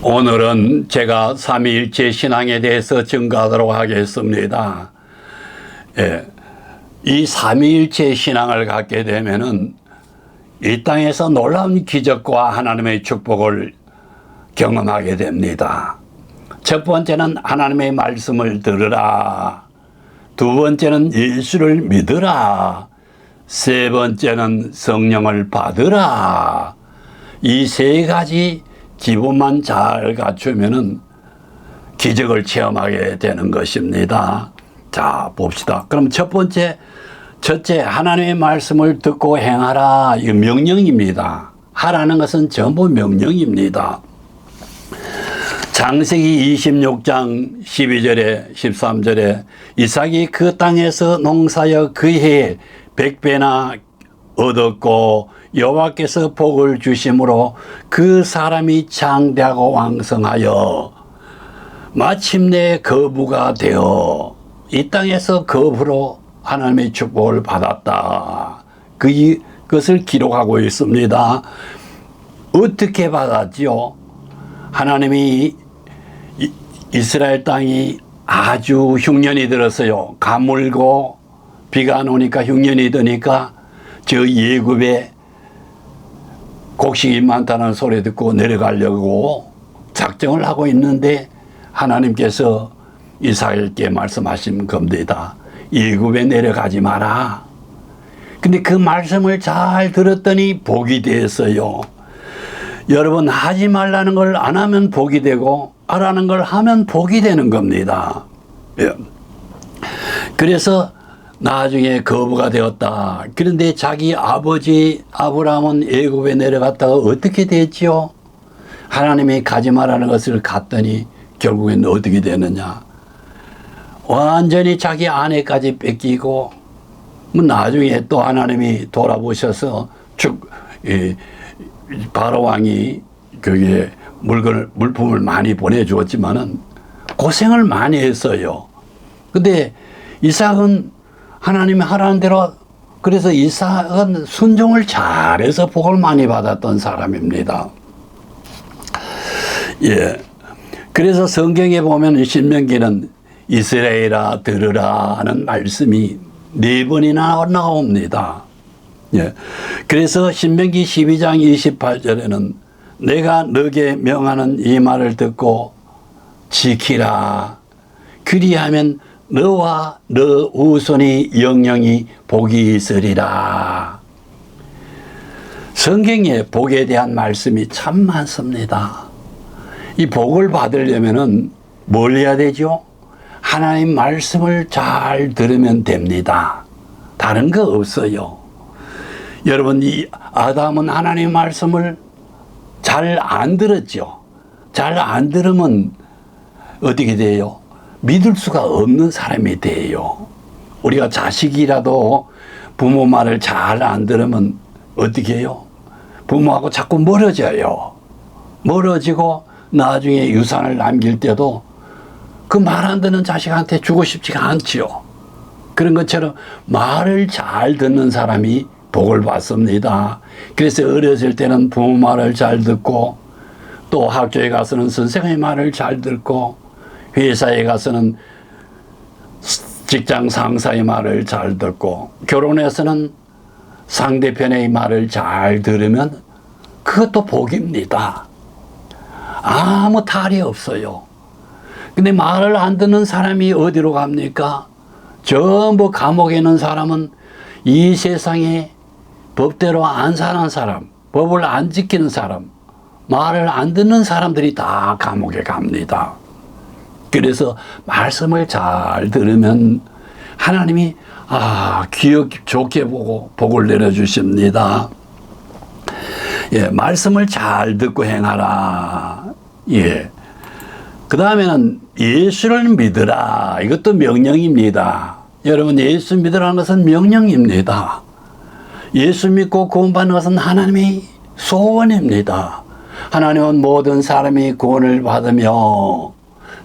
오늘은 제가 삼위일체 신앙에 대해서 증거하도록 하겠습니다. 이 삼위일체 신앙을 갖게 되면은 이 땅에서 놀라운 기적과 하나님의 축복을 경험하게 됩니다. 첫 번째는 하나님의 말씀을 들으라. 두 번째는 예수를 믿으라. 세 번째는 성령을 받으라. 이 세 가지 기본만 잘 갖추면은 기적을 체험하게 되는 것입니다. 자, 봅시다. 그럼 첫째, 하나님의 말씀을 듣고 행하라. 이 명령입니다. 하라는 것은 전부 명령입니다. 창세기 26장 12절에 13절에 이삭이 그 땅에서 농사여 그 해에 100배나 얻었고 여호와께서 복을 주심으로 그 사람이 장대하고 왕성하여 마침내 거부가 되어 이 땅에서 거부로 하나님의 축복을 받았다. 그것을 기록하고 있습니다. 어떻게 받았지요? 하나님이 이스라엘 땅이 아주 흉년이 들었어요. 가물고 비가 안 오니까 흉년이 드니까 저 예굽에 곡식이 많다는 소리 듣고 내려가려고 작정을 하고 있는데 하나님께서 이삭에게 말씀하신 겁니다. 예굽에 내려가지 마라. 근데 그 말씀을 잘 들었더니 복이 됐어요. 여러분, 하지 말라는 걸 안 하면 복이 되고 하라는 걸 하면 복이 되는 겁니다. 그래서 나중에 거부가 되었다. 그런데 자기 아버지 아브라함은 애굽에 내려갔다가 어떻게 됐지요? 하나님이 가지 말라는 것을 갔더니 결국엔 어떻게 되느냐? 완전히 자기 아내까지 뺏기고 나중에 또 하나님이 돌아보셔서 바로 왕이 거기에 물품을 많이 보내주었지만은 고생을 많이 했어요. 근데 이삭은 하나님이 하라는 대로, 그래서 이삭은 순종을 잘해서 복을 많이 받았던 사람입니다. 그래서 성경에 보면 신명기는 이스라엘아 들으라 하는 말씀이 4번이나 나옵니다. 그래서 신명기 12장 28절에는 내가 너에게 명하는 이 말을 듣고 지키라. 그리하면 너와 너 후손이 영영이 복이 있으리라. 성경에 복에 대한 말씀이 참 많습니다. 이 복을 받으려면은 뭘 해야 되죠? 하나님 말씀을 잘 들으면 됩니다. 다른 거 없어요. 여러분, 이 아담은 하나님 말씀을 잘 안 들었죠. 잘 안 들으면 어떻게 돼요? 믿을 수가 없는 사람이 돼요. 우리가 자식이라도 부모 말을 잘 안 들으면 어떻게 해요? 부모하고 자꾸 멀어져요. 멀어지고 나중에 유산을 남길 때도 그 말 안 듣는 자식한테 주고 싶지가 않지요. 그런 것처럼 말을 잘 듣는 사람이 복을 받습니다. 그래서 어렸을 때는 부모 말을 잘 듣고 또 학교에 가서는 선생님의 말을 잘 듣고 회사에 가서는 직장 상사의 말을 잘 듣고 결혼해서는 상대편의 말을 잘 들으면 그것도 복입니다. 아무 탈이 없어요. 근데 말을 안 듣는 사람이 어디로 갑니까? 전부 감옥에 있는 사람은 이 세상에 법대로 안 사는 사람, 법을 안 지키는 사람, 말을 안 듣는 사람들이 다 감옥에 갑니다. 그래서 말씀을 잘 들으면 하나님이 좋게 보고 복을 내려주십니다. 말씀을 잘 듣고 행하라. 그 다음에는 예수를 믿으라. 이것도 명령입니다. 여러분, 예수 믿으라는 것은 명령입니다. 예수 믿고 구원받는 것은 하나님의 소원입니다. 하나님은 모든 사람이 구원을 받으며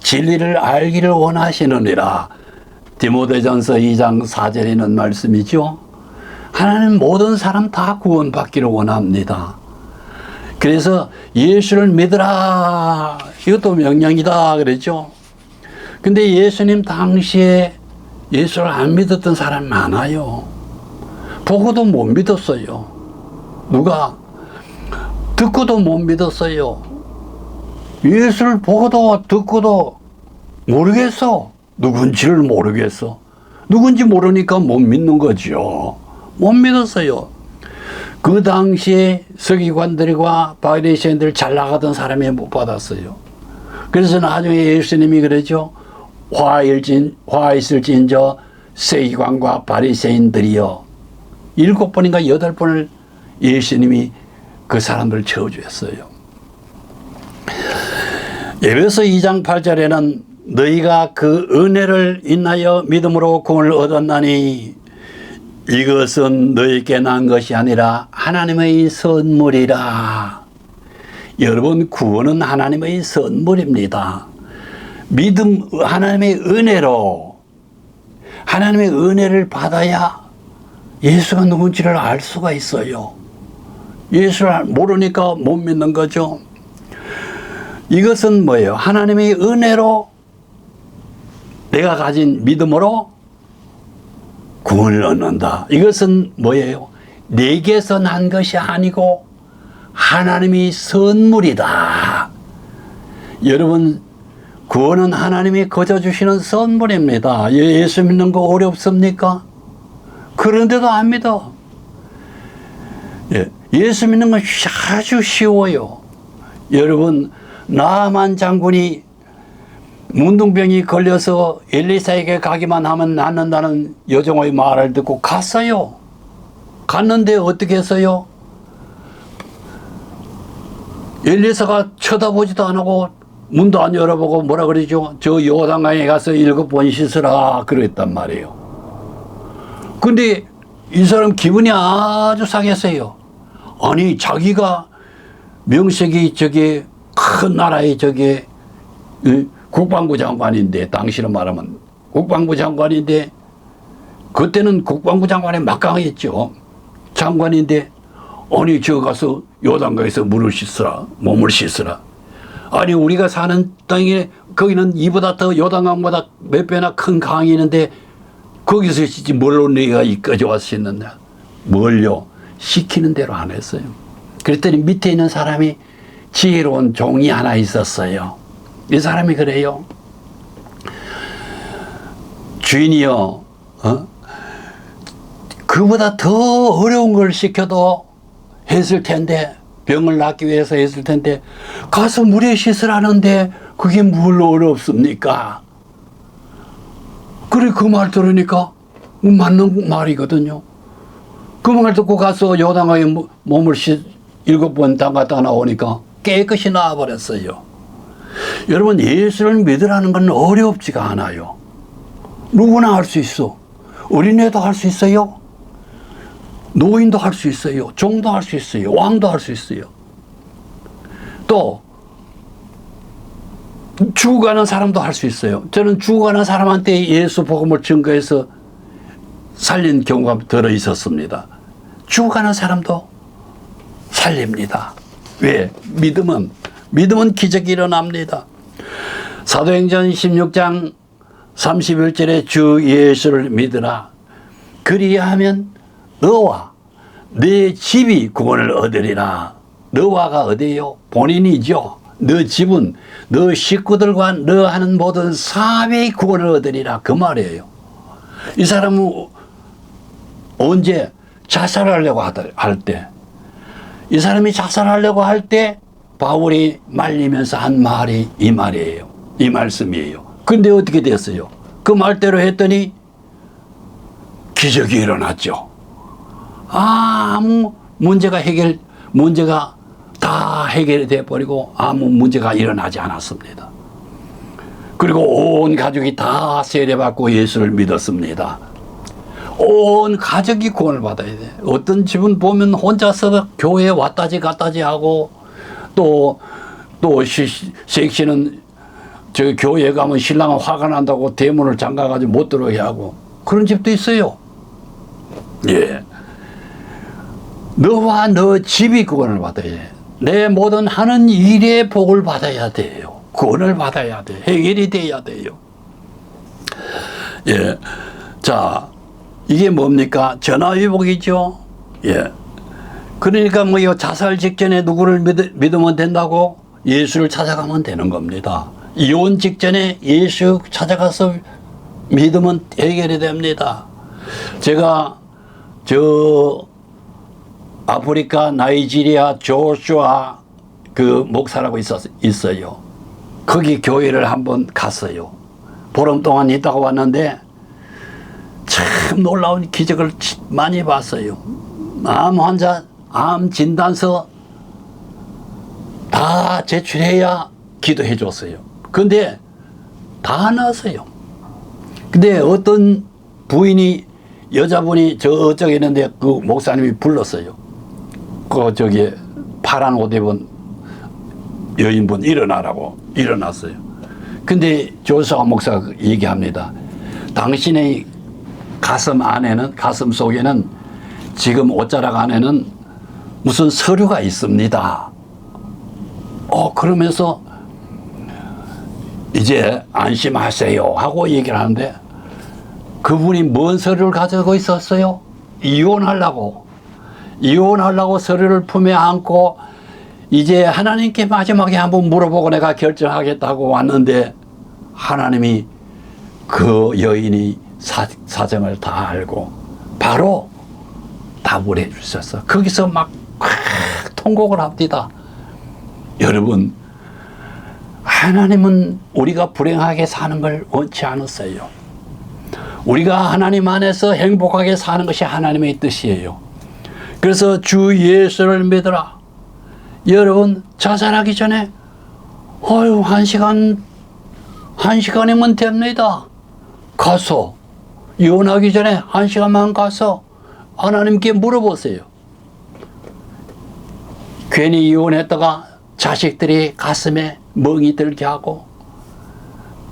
진리를 알기를 원하시느니라. 디모데전서 2장 4절에 있는 말씀이죠. 하나님 모든 사람 다 구원받기를 원합니다. 그래서 예수를 믿으라. 이것도 명령이다 그랬죠. 근데 예수님 당시에 예수를 안 믿었던 사람 많아요. 보고도 못 믿었어요. 누가? 듣고도 못 믿었어요. 예수를 보고도 듣고도 모르겠어. 누군지를 모르겠어. 누군지 모르니까 못 믿는 거죠. 못 믿었어요. 그 당시에 서기관들과 바리새인들 잘 나가던 사람이 못 받았어요. 그래서 나중에 예수님이 그러죠. 화 있을진저 서기관과 바리새인들이여. 7번인가 8번을 예수님이 그 사람들을 채워주었어요. 에베소 2장 8절에는 너희가 그 은혜를 인하여 믿음으로 구원을 얻었나니 이것은 너희께 난 것이 아니라 하나님의 선물이라. 여러분, 구원은 하나님의 선물입니다. 믿음, 하나님의 은혜로, 하나님의 은혜를 받아야 예수가 누군지를 알 수가 있어요. 예수를 모르니까 못 믿는 거죠. 이것은 뭐예요? 하나님의 은혜로 내가 가진 믿음으로 구원을 얻는다. 이것은 뭐예요? 내게서 난 것이 아니고 하나님의 선물이다. 여러분, 구원은 하나님이 거저 주시는 선물입니다. 예수 믿는 거 어렵습니까? 그런데도 안 믿어. 예수 믿는 건 아주 쉬워요. 여러분, 나만 장군이 문둥병이 걸려서 엘리사에게 가기만 하면 낫는다는 여종의 말을 듣고 갔어요. 갔는데 어떻게 했어요? 엘리사가 쳐다보지도 안 하고 문도 안 열어보고 뭐라 그러죠? 저 요단강에 가서 7번 씻으라 그랬단 말이에요. 근데 이 사람 기분이 아주 상했어요. 아니, 자기가 명색이 저게 큰 나라의 저게 국방부 장관인데, 당시로 말하면 국방부 장관인데, 그때는 국방부 장관이 막강했죠. 장관인데, 아니, 저 가서 요단강에서 물을 씻으라, 몸을 씻으라. 아니, 우리가 사는 땅에 거기는 이보다 더 요단강보다 몇 배나 큰 강이 있는데 거기서 씻지 뭘로 네가 이까지 와서 씻는다. 뭘요? 시키는 대로 안 했어요. 그랬더니 밑에 있는 사람이 지혜로운 종이 하나 있었어요. 이 사람이 그래요. 주인이요, 그보다 더 어려운 걸 시켜도 했을 텐데, 병을 낫기 위해서 했을 텐데, 가서 물에 씻으라는데 그게 뭘 어렵습니까? 그래, 그 말 들으니까 맞는 말이거든요. 그 말 듣고 가서 요단강에 몸을 7번 담갔다가 나오니까 깨끗이 나와버렸어요. 여러분, 예수를 믿으라는 건 어렵지가 않아요. 누구나 할 수 있어. 어린애도 할 수 있어요. 노인도 할 수 있어요. 종도 할 수 있어요. 왕도 할 수 있어요. 또 죽어가는 사람도 할 수 있어요. 저는 죽어가는 사람한테 예수 복음을 증거해서 살린 경우가 들어 있었습니다. 죽어가는 사람도 살립니다. 왜? 믿음은 기적이 일어납니다. 사도행전 16장 31절에 주 예수를 믿으라. 그리하면 너와 네 집이 구원을 얻으리라. 너와가 어디예요? 본인이죠. 너 집은 너 식구들과 너 하는 모든 사회의 구원을 얻으리라. 그 말이에요. 이 사람은 언제 자살하려고 할 때, 이 사람이 자살하려고 할 때 바울이 말리면서 한 말이 이 말이에요. 이 말씀이에요. 근데 어떻게 됐어요? 그 말대로 했더니 기적이 일어났죠. 아무 문제가 다 해결이 돼버리고 아무 문제가 일어나지 않았습니다. 그리고 온 가족이 다 세례받고 예수를 믿었습니다. 온 가족이 구원을 받아야 돼. 어떤 집은 보면 혼자서 교회에 왔다지 갔다지 하고 또 섹시는 저 교회에 가면 신랑은 화가 난다고 대문을 잠가가지고 못 들어오게 하고 그런 집도 있어요. 예. 너와 너 집이 구원을 받아야 해. 내 모든 하는 일에 복을 받아야 돼요. 구원을 받아야 돼. 해결이 돼야 돼요. 예. 자, 이게 뭡니까? 전화위복이죠. 예. 그러니까 뭐요, 자살 직전에 누구를 믿으면 된다고? 예수를 찾아가면 되는 겁니다. 이혼 직전에 예수 찾아가서 믿으면 해결이 됩니다. 제가 아프리카 나이지리아 조슈아 그 목사라고 있어요. 거기 교회를 한번 갔어요. 보름 동안 있다가 왔는데 참 놀라운 기적을 많이 봤어요. 암 환자 암 진단서 다 제출해야 기도해 줬어요. 근데 다 나았어요. 근데 어떤 부인이 여자분이 저쪽에 있는데 그 목사님이 불렀어요. 그 저기 파란 옷 입은 여인분 일어나라고. 일어났어요. 근데 조수아 목사가 얘기합니다. 당신의 가슴 속에는 지금 옷자락 안에는 무슨 서류가 있습니다. 그러면서 이제 안심하세요 하고 얘기를 하는데 그분이 뭔 서류를 가지고 있었어요? 이혼하려고 서류를 품에 안고 이제 하나님께 마지막에 한번 물어보고 내가 결정하겠다고 왔는데 하나님이 그 여인이 사정을 다 알고 바로 답을 해 주셨어. 거기서 막 통곡을 합니다. 여러분, 하나님은 우리가 불행하게 사는 걸 원치 않으세요. 우리가 하나님 안에서 행복하게 사는 것이 하나님의 뜻이에요. 그래서 주 예수를 믿으라. 여러분, 자살하기 전에 한 시간이면 됩니다. 가서 이혼하기 전에 1시간만 가서 하나님께 물어보세요. 괜히 이혼했다가 자식들이 가슴에 멍이 들게 하고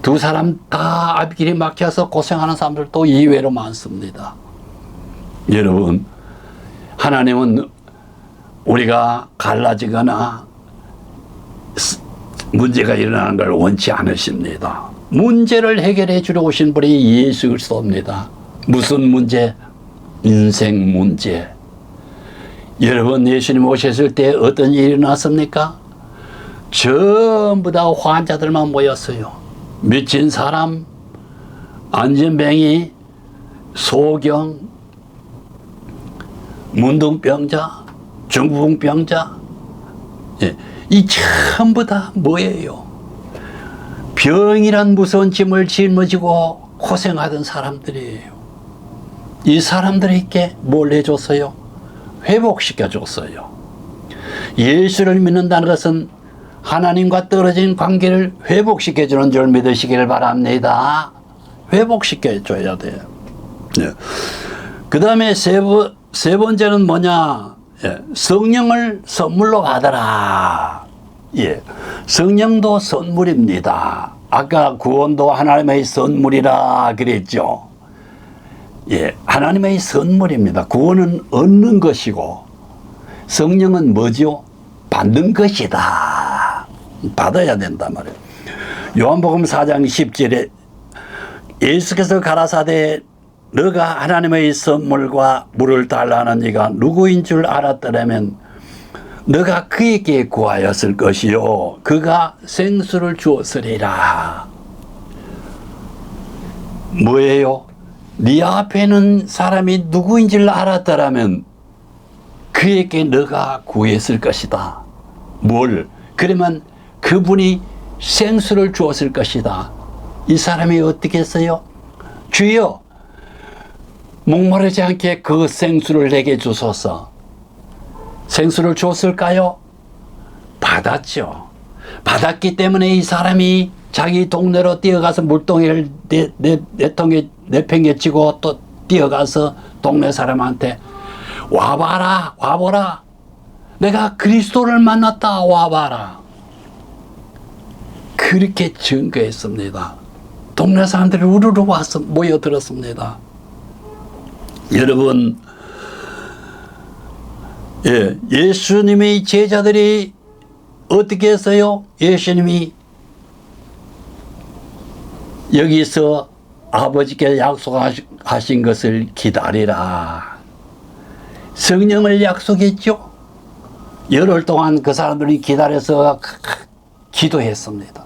두 사람 다 앞길이 막혀서 고생하는 사람들도 이외로 많습니다. 여러분, 하나님은 우리가 갈라지거나 문제가 일어나는 걸 원치 않으십니다. 문제를 해결해 주러 오신 분이 예수 그리스도입니다. 무슨 문제? 인생 문제. 여러분, 예수님 오셨을 때 어떤 일이 일어났습니까? 전부 다 환자들만 모였어요. 미친 사람, 안전뱅이, 소경, 문둥병자, 중풍병자, 이 전부 다 뭐예요? 병이란 무서운 짐을 짊어지고 고생하던 사람들이에요. 이 사람들에게 뭘 해줬어요? 회복시켜줬어요. 예수를 믿는다는 것은 하나님과 떨어진 관계를 회복시켜주는 줄 믿으시길 바랍니다. 회복시켜줘야 돼요. 그 다음에 세 번째는 뭐냐? 성령을 선물로 받아라. 성령도 선물입니다. 아까 구원도 하나님의 선물이라 그랬죠. 하나님의 선물입니다. 구원은 얻는 것이고 성령은 뭐죠? 받는 것이다. 받아야 된단 말이에요. 요한복음 4장 10절에 예수께서 가라사대 너가 하나님의 선물과 물을 달라는 이가 누구인 줄 알았더라면 너가 그에게 구하였을 것이요 그가 생수를 주었으리라. 뭐예요? 네 앞에는 사람이 누구인 줄 알았더라면 그에게 너가 구했을 것이다. 뭘? 그러면 그분이 생수를 주었을 것이다. 이 사람이 어떻게 했어요? 주여, 목마르지 않게 그 생수를 내게 주소서. 생수를 줬을까요? 받았죠. 받았기 때문에 이 사람이 자기 동네로 뛰어가서 물동이를 내팽개치고 또 뛰어가서 동네 사람한테 와보라. 내가 그리스도를 만났다. 와봐라. 그렇게 증거했습니다. 동네 사람들이 우르르 와서 모여들었습니다. 여러분, 예수님의 제자들이 어떻게 했어요? 예수님이 여기서 아버지께 약속하신 것을 기다리라. 성령을 약속했죠. 열흘 동안 그 사람들이 기다려서 기도했습니다.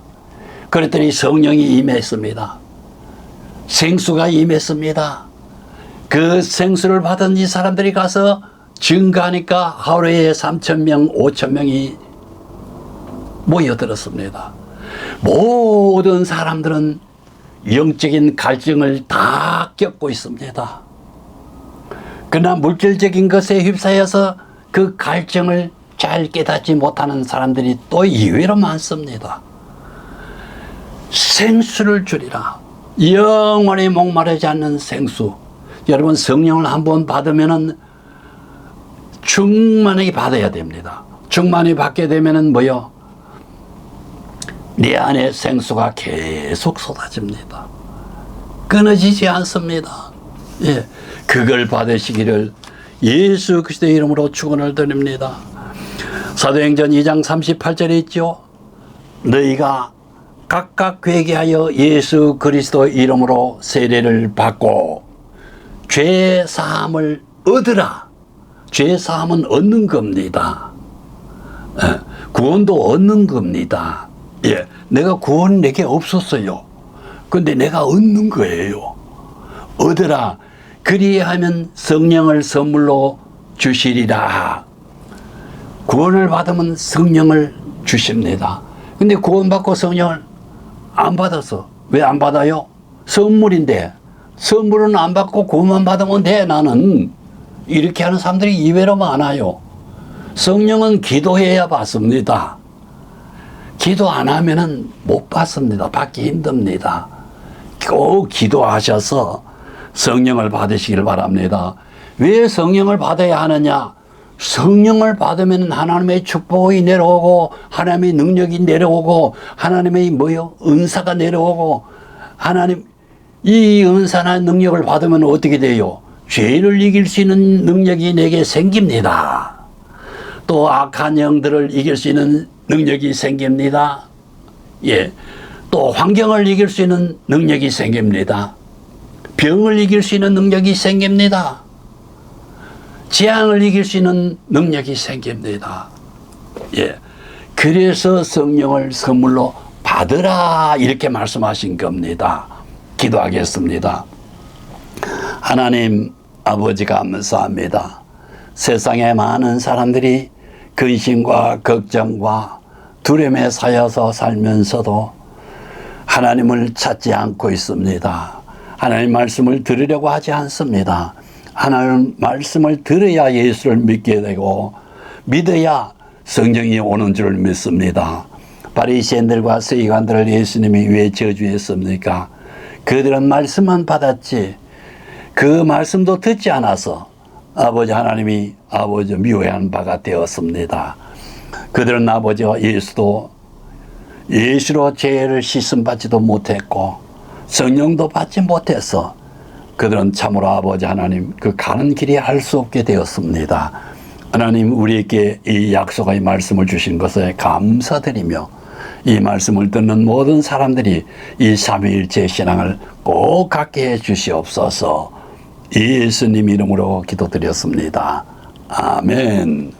그랬더니 성령이 임했습니다. 생수가 임했습니다. 그 생수를 받은 이 사람들이 가서 증거하니까 하루에 3,000명, 5,000명이 모여들었습니다. 모든 사람들은 영적인 갈증을 다 겪고 있습니다. 그러나 물질적인 것에 휩싸여서 그 갈증을 잘 깨닫지 못하는 사람들이 또 의외로 많습니다. 생수를 주리라. 영원히 목마르지 않는 생수. 여러분, 성령을 한번 받으면은 충만히 받아야 됩니다. 충만히 받게 되면은 뭐요? 내 안에 생수가 계속 쏟아집니다. 끊어지지 않습니다. 예, 그걸 받으시기를 예수 그리스도의 이름으로 축원을 드립니다. 사도행전 2장 38절에 있죠. 너희가 각각 회개하여 예수 그리스도 이름으로 세례를 받고 죄 사함을 얻으라. 죄 사함은 얻는 겁니다. 예, 구원도 얻는 겁니다. 예, 내가 구원 내게 없었어요. 근데 내가 얻는 거예요. 얻으라. 그리하면 성령을 선물로 주시리라. 구원을 받으면 성령을 주십니다. 근데 구원받고 성령을 안 받았어. 왜 안 받아요? 선물인데. 선물은 안 받고 구원만 받으면 돼, 나는. 이렇게 하는 사람들이 이외로 많아요. 성령은 기도해야 받습니다. 기도 안 하면은 못 받습니다. 받기 힘듭니다. 꼭 기도하셔서 성령을 받으시길 바랍니다. 왜 성령을 받아야 하느냐? 성령을 받으면 하나님의 축복이 내려오고 하나님의 능력이 내려오고 하나님의 뭐요? 은사가 내려오고 하나님 이 은사나 능력을 받으면 어떻게 돼요? 죄를 이길 수 있는 능력이 내게 생깁니다. 또 악한 영들을 이길 수 있는 능력이 생깁니다. 예. 또 환경을 이길 수 있는 능력이 생깁니다. 병을 이길 수 있는 능력이 생깁니다. 재앙을 이길 수 있는 능력이 생깁니다. 예. 그래서 성령을 선물로 받으라 이렇게 말씀하신 겁니다. 기도하겠습니다. 하나님 아버지 감사합니다. 세상에 많은 사람들이 근심과 걱정과 두려움에 쌓여서 살면서도 하나님을 찾지 않고 있습니다. 하나님 말씀을 들으려고 하지 않습니다. 하나님 말씀을 들어야 예수를 믿게 되고 믿어야 성령이 오는 줄 믿습니다. 바리새인들과 서기관들을 예수님이 왜 저주했습니까? 그들은 말씀만 받았지 그 말씀도 듣지 않아서 아버지 하나님이 아버지 미워하는 바가 되었습니다. 그들은 아버지와 예수로 죄를 씻음받지도 못했고 성령도 받지 못해서 그들은 참으로 아버지 하나님 그 가는 길이 알 수 없게 되었습니다. 하나님 우리에게 이 약속의 말씀을 주신 것에 감사드리며 이 말씀을 듣는 모든 사람들이 이 삼위일체 신앙을 꼭 갖게 해 주시옵소서. 예수님 이름으로 기도드렸습니다. 아멘.